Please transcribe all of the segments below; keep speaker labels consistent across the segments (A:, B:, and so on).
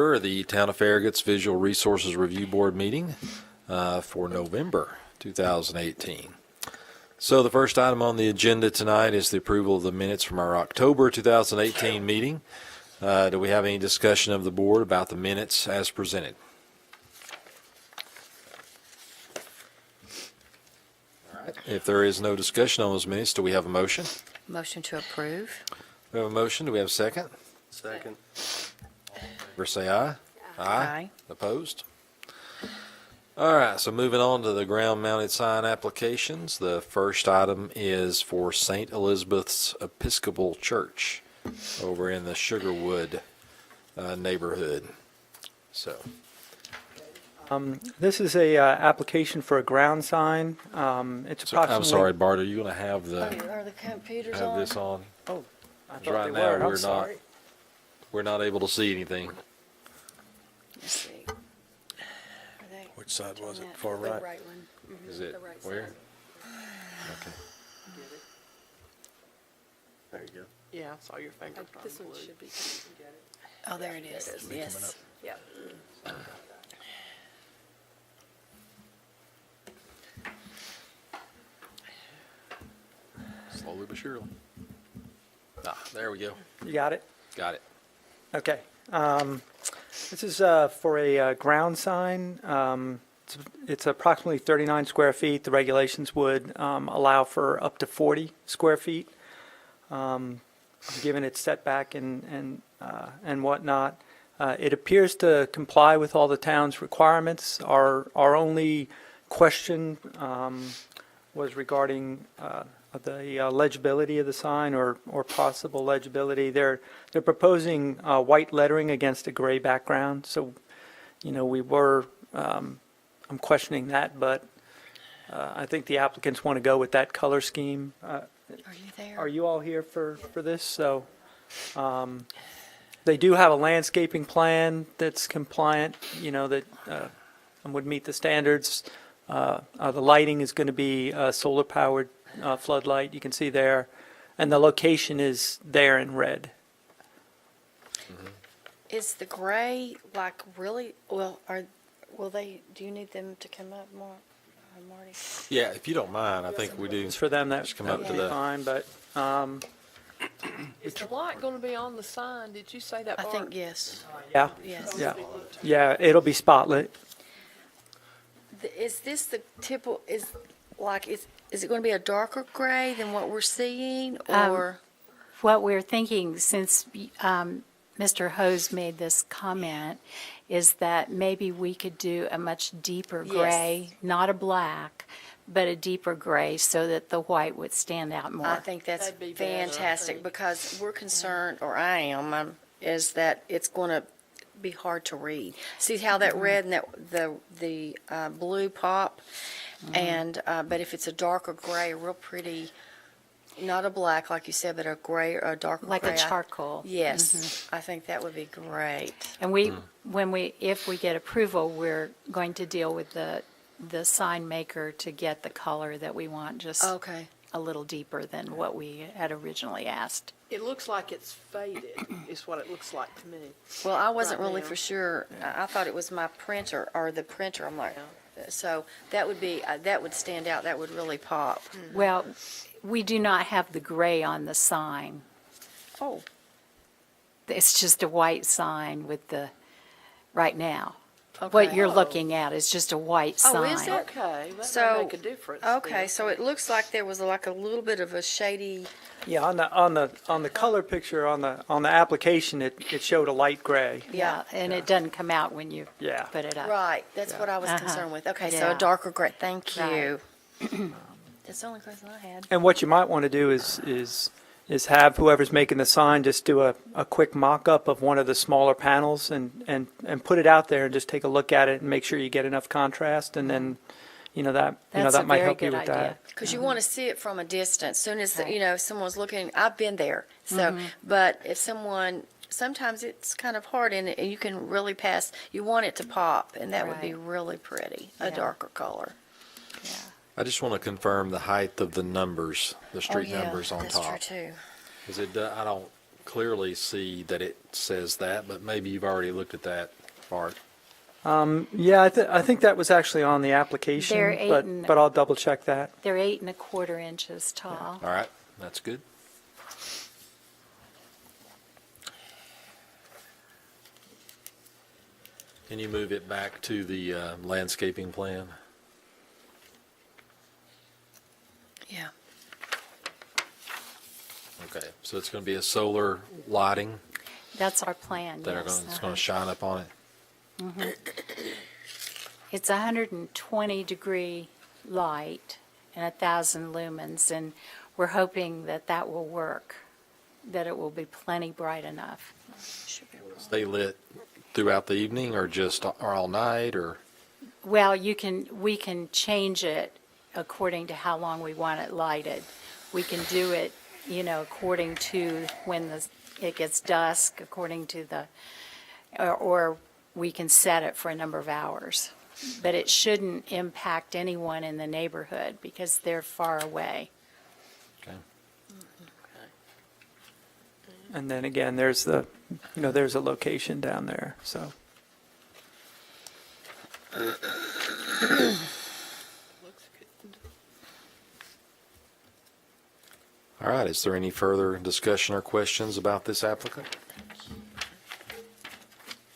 A: The Town of Farragut's Visual Resources Review Board meeting for November 2018. So the first item on the agenda tonight is the approval of the minutes from our October 2018 meeting. Do we have any discussion of the board about the minutes as presented? All right. If there is no discussion on those minutes, do we have a motion?
B: Motion to approve.
A: We have a motion. Do we have a second?
C: Second.
A: Say aye.
B: Aye.
A: Opposed? All right, so moving on to the ground-mounted sign applications. The first item is for St. Elizabeth's Episcopal Church over in the Sugarwood neighborhood. So,
D: This is a application for a ground sign. It's approximately.
A: I'm sorry, Bart, are you going to have
B: Are the computers
A: have
B: on?
A: this on?
D: Oh, I thought
A: Right
D: they
A: now,
D: were. I'm sorry.
A: we're not able to see anything.
B: Let's see.
C: Which side was it? Far right?
B: The right one. Mhm,
A: Is it
B: the right
A: where?
B: side.
A: Okay.
C: There you go.
E: Yeah, I saw your finger.
B: This one should be. Oh, there it is. Yes.
E: Yeah.
A: Slowly but surely. Ah, there we go.
D: You got it?
A: Got it.
D: Okay. This is for a ground sign. It's approximately 39 square feet. The regulations would allow for up to 40 square feet, given its setback and whatnot. It appears to comply with all the town's requirements. Our only question was regarding the legibility of the sign or possible legibility. They're proposing white lettering against a gray background. So, we were, I'm questioning that, but I think the applicants want to go with that color scheme.
B: Are you there?
D: Are you all here for this? So, they do have a landscaping plan that's compliant, that would meet the standards. The lighting is going to be solar-powered floodlight, you can see there, and the location is there in red.
B: Is the gray like really, do you need them to come up more, Marty?
A: Yeah, if you don't mind, I think we do.
D: It's for them, that
A: Just come up to
D: would be
A: the-
D: fine, but
E: Is the light going to be on the sign? Did you say that,
B: I
E: Bart?
B: think yes.
D: yeah,
B: Yes.
D: yeah, it'll be spotlit.
B: Is this the typical, is it going to be a darker gray than what we're seeing, or?
F: What we're thinking, since Mr. Hose made this comment, is that maybe we could do a much deeper gray, not a black, but a deeper gray, so that the white would stand out more.
B: I think that's
E: That'd be better, I
B: fantastic,
E: think.
B: because we're concerned, or I am, is that it's going to be hard to read. See how that red and the blue pop? And, but if it's a darker gray, a real pretty, not a black like you said, but a gray or a darker
F: Like
B: gray.
F: a charcoal.
B: Yes, I think that would be great.
F: And if we get approval, we're going to deal with the sign maker to get the color that we want, just
B: Okay.
F: a little deeper than what we had originally asked.
E: It looks like it's faded, is what it looks like to me.
B: Well, I wasn't
E: Right
B: really
E: now.
B: for sure. I thought it was my printer or the printer. I'm like, so that would be, that would stand out. That would really pop.
F: Well, we do not have the gray on the sign.
B: Oh,
F: It's just a white sign with right now. What
B: okay.
F: you're looking at is just a white sign.
B: Oh, is it?
E: Okay, that
B: So,
E: may make a difference.
B: Okay,
E: then.
B: so it looks like there was like a little bit of a shady,
D: Yeah, on the color picture on the application, it showed a light gray.
F: Yeah, and it doesn't come out when you
D: Yeah.
F: put it up.
B: right, that's what I was
F: Uh-huh.
B: concerned with. Okay, so a
F: Yeah.
B: darker gray, thank
F: Right.
B: you. That's the only question I had.
D: And what you might want to do is have whoever's making the sign just do a quick mock-up of one of the smaller panels and put it out there and just take a look at it and make sure you get enough contrast, and then,
F: That's
D: that
F: a
D: might
F: very
D: help you
F: good
D: with
F: idea.
D: that.
B: Because you want to see it from a distance. Soon as,
F: Right.
B: someone's looking, I've been there. So, but if sometimes it's kind of hard and you can really pass, you want it to pop, and that would be
F: Right.
B: really pretty, a
F: Yeah.
B: darker color.
F: Yeah.
A: I just want to confirm the height of the numbers, the street
B: Oh, yeah,
A: numbers on
B: that's
A: top.
B: true too.
A: Because I don't clearly see that it says that, but maybe you've already looked at that part.
D: Yeah, I think that was actually on the application,
F: They're 8
D: but,
F: and-
D: but I'll double check that.
F: They're 8¼ inches tall.
A: All right, that's good. Can you move it back to the landscaping plan?
B: Yeah.
A: Okay, so it's going to be a solar lighting
F: That's our plan,
A: that are
F: yes.
A: going, it's going to shine up on it?
F: It's 120-degree light and 1,000 lumens, and we're hoping that that will work, that it will be plenty bright enough.
A: Stay lit throughout the evening or just or all night or?
F: Well, we can change it according to how long we want it lighted. We can do it, according to when it gets dusk, according to or we can set it for a number of hours. But it shouldn't impact anyone in the neighborhood because they're far away.
A: Okay.
D: And then again, there's there's a location down there, so.
E: Looks good.
A: All right, is there any further discussion or questions about this applicant?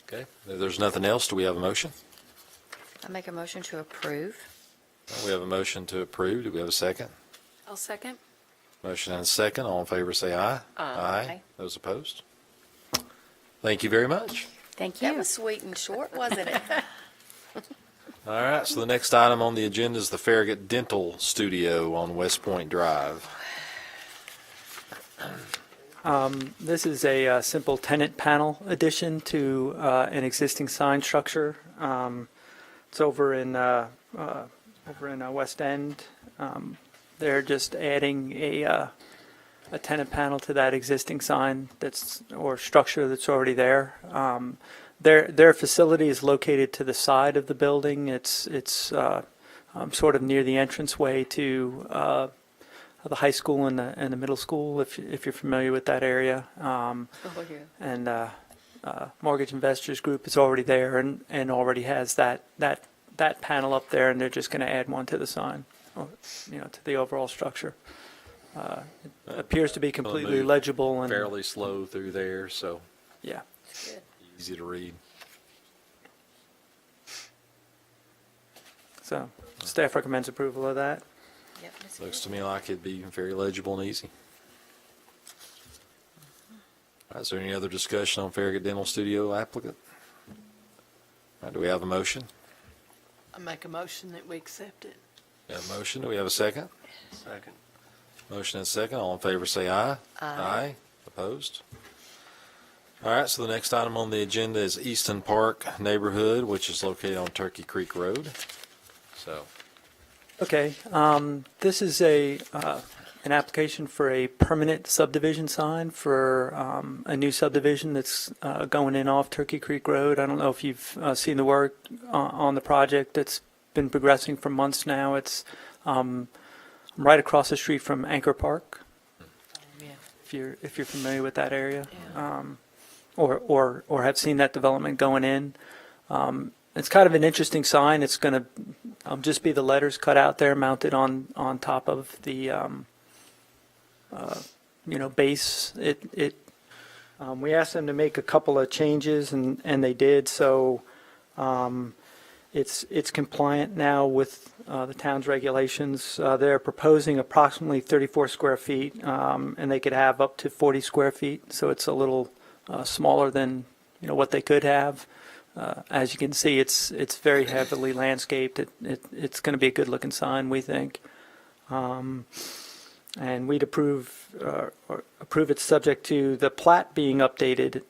A: Okay, if there's nothing else, do we have a motion?
B: I make a motion to approve.
A: We have a motion to approve. Do we have a second?
E: I'll second.
A: Motion and a second. All in favor say aye.
B: Aye.
A: Those opposed? Thank you very much.
F: Thank
B: That
F: you.
B: was sweet and short, wasn't it?
A: All right, so the next item on the agenda is the Farragut Dental Studio on West Point Drive.
D: This is a simple tenant panel addition to an existing sign structure. It's over in West End. They're just adding a tenant panel to that existing sign or structure that's already there. Their facility is located to the side of the building. It's sort of near the entranceway to the high school and the middle school, if you're familiar with that area.
B: Oh, yeah.
D: And Mortgage Investors Group is already there and already has that panel up there, and they're just going to add one to the sign, to the overall structure. It appears to be completely
A: move
D: legible and
A: Fairly slow through there, so
D: yeah.
B: Good.
A: easy to read.
D: So staff recommends approval of that.
B: Yep, that's
A: Looks
B: good.
A: to me like it'd be very legible and easy. All right, is there any other discussion on Farragut Dental Studio applicant? All right, do we have a motion?
E: I make a motion that we accept it.
A: We have a motion. Do we have a second?
C: Second.
A: Motion and second. All in favor say aye.
B: Aye.
A: Opposed? All right, so the next item on the agenda is Easton Park neighborhood, which is located on Turkey Creek Road. So,
D: Okay, this is an application for a permanent subdivision sign for a new subdivision that's going in off Turkey Creek Road. I don't know if you've seen the work on the project. That's been progressing for months now. It's right across the street from Anchor Park,
E: Yeah.
D: if you're familiar with that area, or have seen that development going in. It's kind of an interesting sign. It's going to just be the letters cut out there, mounted on top of the base. We asked them to make a couple of changes, and they did. So it's compliant now with the town's regulations. They're proposing approximately 34 square feet, and they could have up to 40 square feet. So it's a little smaller than what they could have. As you can see, it's very heavily landscaped. It's going to be a good-looking sign, we think. And we'd approve it subject to the plat being updated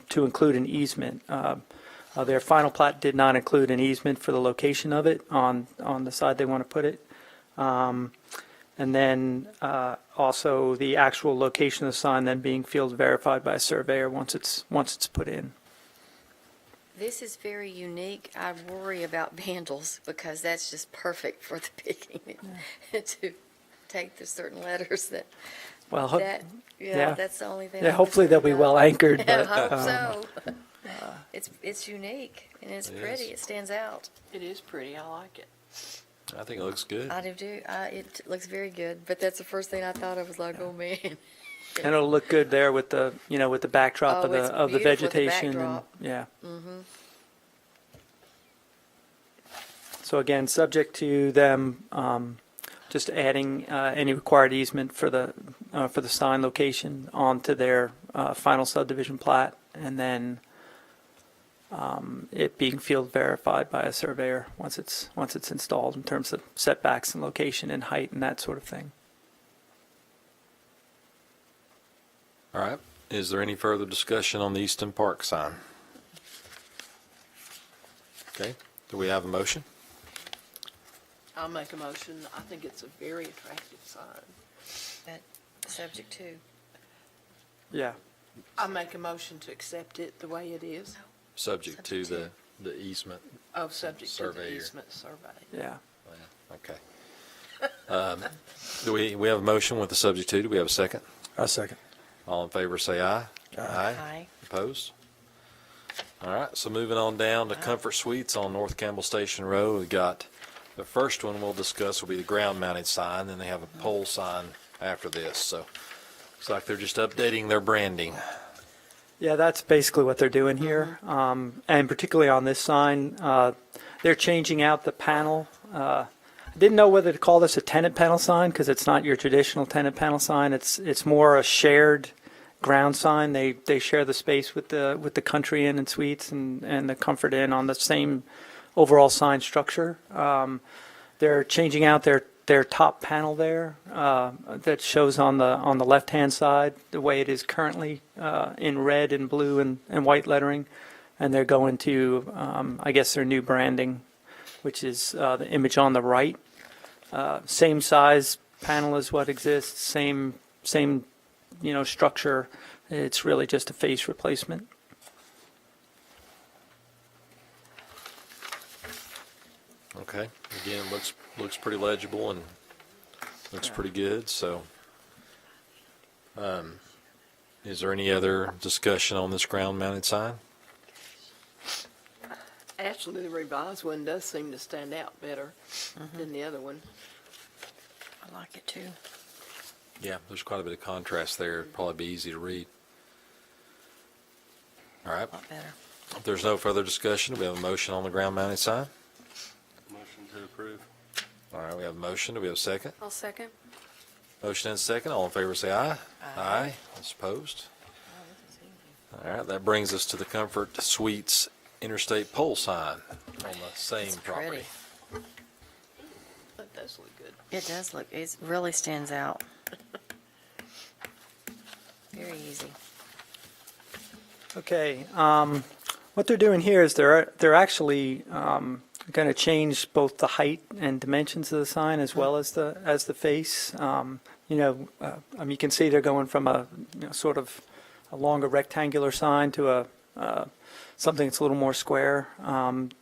D: to include an easement. Their final plat did not include an easement for the location of it on the side they want to put it. And then also the actual location of the sign then being field verified by a surveyor once it's put in.
B: This is very unique. I worry about vandals because that's just perfect for the picking to take the certain letters that
D: Well,
B: That,
D: yeah.
B: yeah, that's the only thing.
D: yeah,
B: I'm
D: hopefully they'll
B: concerned
D: be
B: about.
D: well anchored,
B: I
D: but,
B: hope
D: um,
B: so. It's unique and it's
A: It
B: pretty.
A: is.
B: It stands out.
E: It is pretty, I like it.
A: I think it looks good.
B: I do too. It looks very good, but that's the first thing I thought of was like, oh man.
D: and it'll look good there with the, with the backdrop
B: Oh,
D: of
B: it's
D: the
B: beautiful with the
D: vegetation and,
B: backdrop.
D: yeah. So again, subject to them, just adding, any required easement for the sign location onto their, final subdivision plat, and then, it being field verified by a surveyor once it's installed in terms of setbacks and location and height and that sort of thing.
A: All right. Is there any further discussion on the Easton Park sign? Okay. Do we have a motion?
E: I'll make a motion. I think it's a very attractive sign.
B: But subject to.
D: Yeah.
E: I make a motion to accept it the way it is.
A: Subject to
B: Subject
A: the easement.
E: Oh, subject to the
A: Surveyor.
E: easement survey.
D: Yeah.
A: Okay. Do we have a motion with the subject to? Do we have a second?
C: I second.
A: All in favor, say aye.
B: Aye.
A: Opposed? All right, so moving on down to Comfort Suites on North Campbell Station Road. We got, the first one we'll discuss will be the ground-mounted sign, then they have a pole sign after this. So looks like they're just updating their branding.
D: Yeah, that's basically what they're doing here. And particularly on this sign, they're changing out the panel. I didn't know whether to call this a tenant panel sign because it's not your traditional tenant panel sign. It's more a shared ground sign. They share the space with the Country Inn and Suites and the Comfort Inn on the same overall sign structure. They're changing out their top panel there that shows on the left-hand side the way it is currently in red and blue and white lettering, and they're going to I guess their new branding, which is the image on the right. Same size panel as what exists, same structure. It's really just a face replacement.
A: Okay, again, looks pretty legible and looks pretty good, so. Is there any other discussion on this ground-mounted sign?
E: Actually, the revised one does seem to stand out better than the other one.
B: I like it too.
A: Yeah, there's quite a bit of contrast there. It'd probably be easy to read. All right,
B: A lot better.
A: if there's no further discussion, we have a motion on the ground-mounted sign.
C: Motion to approve.
A: All right, we have a motion. Do we have a second?
B: I'll second.
A: Motion and second. All in favor, say aye. Aye. Those opposed? All right, that brings us to the Comfort Suites Interstate pole sign on the same
B: It's
A: property.
B: pretty.
E: That does look good.
B: It does look, it really stands out. Very easy.
D: Okay, what they're doing here is they're actually going to change both the height and dimensions of the sign as well as the face. You can see they're going from a sort of a longer rectangular sign to a something that's a little more square.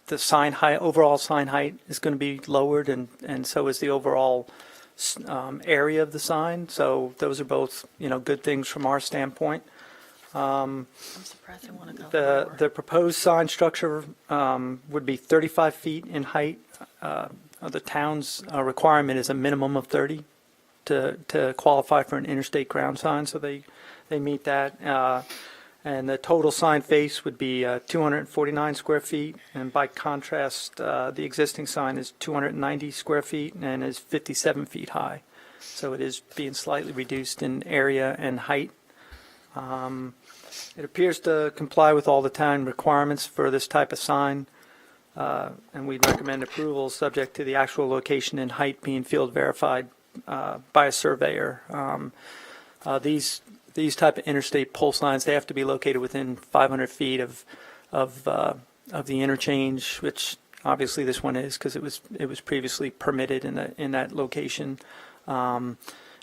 D: The sign height, overall sign height, is going to be lowered, and so is the overall area of the sign. So those are both good things from our standpoint.
B: I'm surprised they want to go lower.
D: The proposed sign structure would be 35 feet in height. The town's requirement is a minimum of 30 to qualify for an interstate ground sign, so they meet that. And the total sign face would be 249 square feet, and by contrast, the existing sign is 290 square feet and is 57 feet high. So it is being slightly reduced in area and height. It appears to comply with all the town requirements for this type of sign, and we'd recommend approval subject to the actual location and height being field verified by a surveyor. These type of interstate pole signs, they have to be located within 500 feet of the interchange, which obviously this one is because it was previously permitted in that location.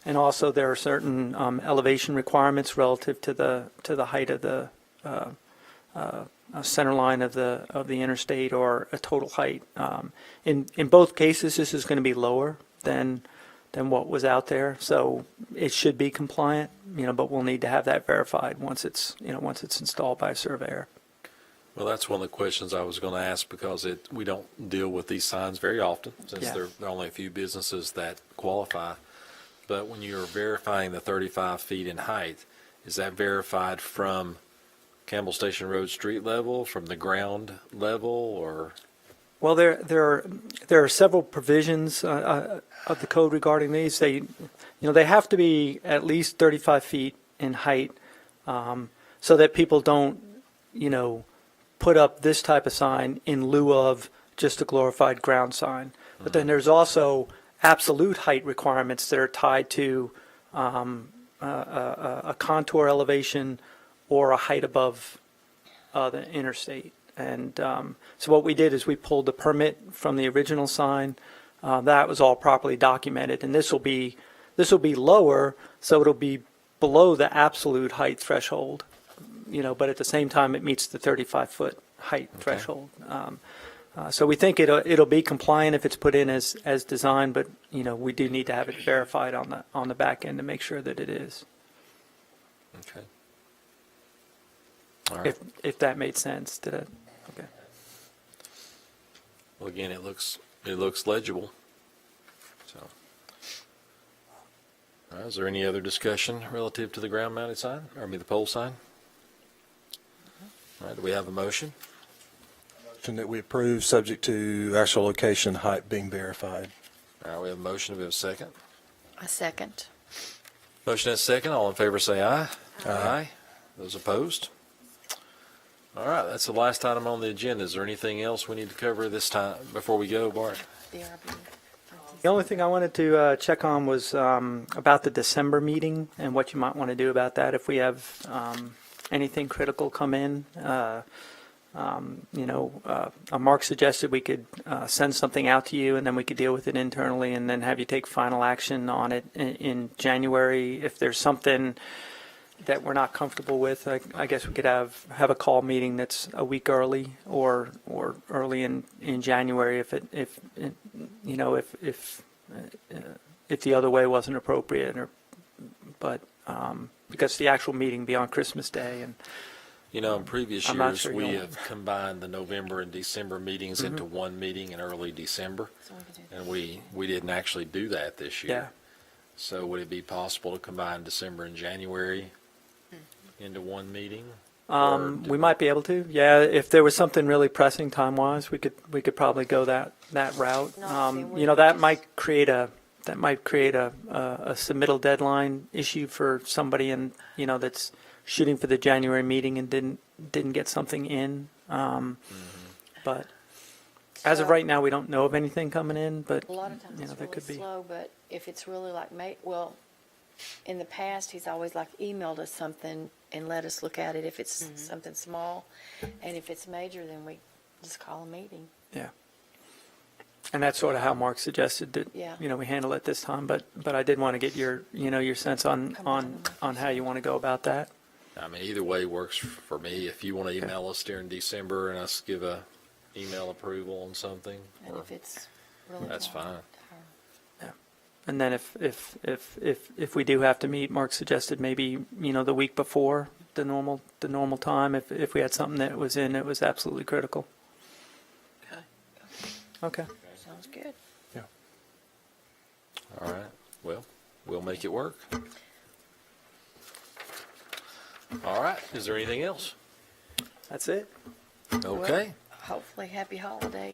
D: And also there are certain elevation requirements relative to the height of the center line of the interstate or a total height. In both cases, this is going to be lower than what was out there. So it should be compliant, but we'll need to have that verified once it's installed by a surveyor.
A: Well, that's one of the questions I was going to ask because we don't deal with these signs very often since
D: Yeah.
A: there are only a few businesses that qualify. But when you're verifying the 35 feet in height, is that verified from Campbell Station Road street level, from the ground level, or?
D: Well, there are several provisions of the code regarding these. They have to be at least 35 feet in height, so that people don't, put up this type of sign in lieu of just a glorified ground sign. But then there's also absolute height requirements that are tied to a contour elevation or a height above the interstate. And so what we did is we pulled the permit from the original sign. That was all properly documented, and this will be lower, so it'll be below the absolute height threshold. But at the same time, it meets the 35-foot height threshold. So we think it'll be compliant if it's put in as designed, but we do need to have it verified on the back end to make sure that it is.
A: Okay. All right.
D: If that made sense, did it? Okay.
A: Well, again, it looks legible. So, all right, is there any other discussion relative to the ground-mounted sign, the pole sign? All right, do we have a motion?
C: Motion that we approve, subject to actual location height being verified.
A: All right, we have a motion. Do we have a second?
B: A second.
A: Motion and a second. All in favor say aye. Aye. Those opposed? All right, that's the last item on the agenda. Is there anything else we need to cover this time before we go, Bart?
B: VRRB.
D: The only thing I wanted to check on was about the December meeting and what you might want to do about that if we have anything critical come in. Mark suggested we could send something out to you and then we could deal with it internally and then have you take final action on it in January. If there's something that we're not comfortable with, I guess we could have a call meeting that's a week early or early in January if the other way wasn't appropriate, but because the actual meeting be on Christmas Day. And
A: In previous
D: I'm not
A: years,
D: sure
A: we
D: you'll-
A: have combined the November and December meetings into one meeting in early December,
B: So we could do that.
A: and we didn't actually do that this year.
D: Yeah.
A: So would it be possible to combine December and January into one meeting? Or
D: We might be able to, yeah. If there was something really pressing time-wise, we could probably go that route.
B: No, see, we
D: That
B: just-
D: might create a submittal deadline issue for somebody that's shooting for the January meeting and didn't get something in. But as of
B: So-
D: right now, we don't know of anything coming in. But
B: A lot of times it's
D: there
B: really
D: could be.
B: slow, but if it's really like, in the past, he's always emailed us something and let us look at it if it's something small. And if it's major, then we just call a meeting.
D: Yeah. And that's sort of how Mark suggested that,
B: Yeah.
D: we handle it this time, but I did want to get your sense on how you want to go about that.
A: Either way works for me. If you want to email us during December and us give a email approval on something,
B: And
A: or
B: if it's really.
A: that's
B: tight,
A: fine.
D: And then if we do have to meet, Mark suggested maybe, the week before the normal time, if we had something that was absolutely critical. Okay.
B: Sounds good.
A: All right. Well, we'll make it work. All right. Is there anything else?
D: That's it.
A: Okay.
B: Hopefully, happy holiday.